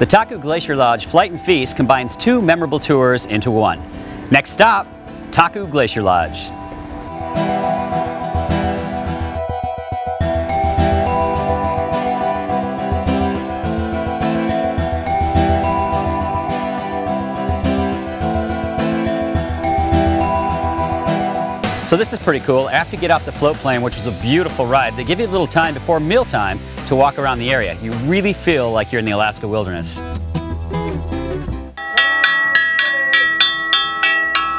The Taku Glacier Lodge Flight and Feast combines two memorable tours into one. Next stop, Taku Glacier Lodge. So this is pretty cool. After you get off the float plane, which was a beautiful ride, they give you a little time before mealtime to walk around the area. You really feel like you're in the Alaska wilderness.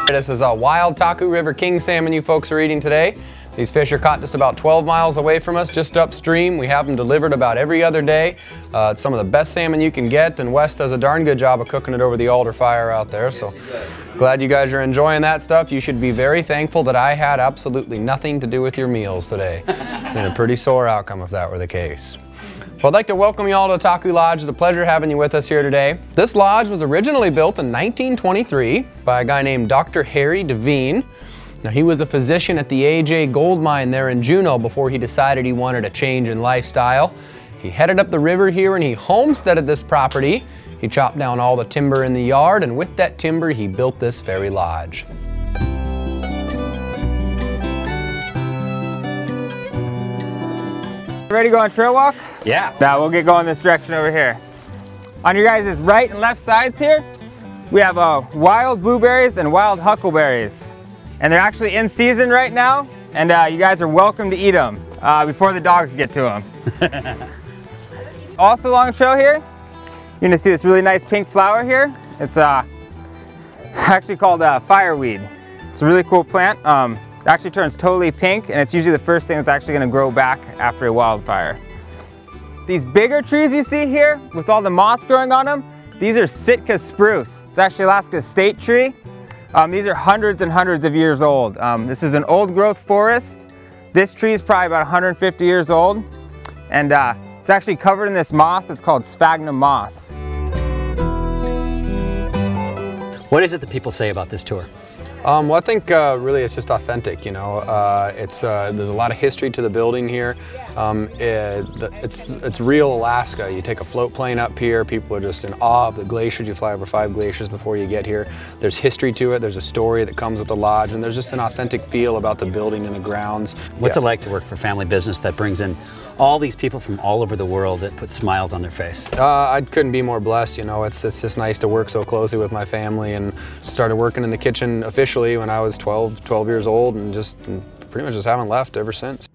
This is a wild Taku River king salmon you folks are eating today. These fish are caught just about 12 miles away from us, just upstream. We have them delivered about every other day. It's some of the best salmon you can get, and Wes does a darn good job of cooking it over the altar fire out there. So glad you guys are enjoying that stuff. You should be very thankful that I had absolutely nothing to do with your meals today. Been a pretty sore outcome if that were the case. Well, I'd like to welcome you all to Taku Lodge. It's a pleasure having you with us here today. This lodge was originally built in 1923 by a guy named Dr. Harry Devine. Now, he was a physician at the AJ gold mine there in Juneau before he decided he wanted a change in lifestyle. He headed up the river here and he homesteaded this property. He chopped down all the timber in the yard, and with that timber, he built this very lodge. Ready to go on trail walk? Yeah. Now we'll get going this direction over here. On your guys' right and left sides here, we have wild blueberries and wild huckleberries. And they're actually in season right now, and you guys are welcome to eat them before the dogs get to them. Also along the trail here, you're gonna see this really nice pink flower here. It's actually called fireweed. It's a really cool plant. It actually turns totally pink, and it's usually the first thing that's actually gonna grow back after a wildfire. These bigger trees you see here, with all the moss growing on them, these are Sitka spruce. It's actually Alaska's state tree. These are hundreds and hundreds of years old. This is an old growth forest. This tree is probably about 150 years old. And it's actually covered in this moss. It's called sphagnum moss. What is it that people say about this tour? Well, I think really it's just authentic, you know. There's a lot of history to the building here. It's real Alaska. You take a float plane up here, people are just in awe of the glaciers. You fly over 5 glaciers before you get here. There's history to it, there's a story that comes with the lodge, and there's just an authentic feel about the building and the grounds. What's it like to work for family business that brings in all these people from all over the world that put smiles on their face? I couldn't be more blessed, you know. It's just nice to work so closely with my family, and started working in the kitchen officially when I was 12 years old, and pretty much just haven't left ever since.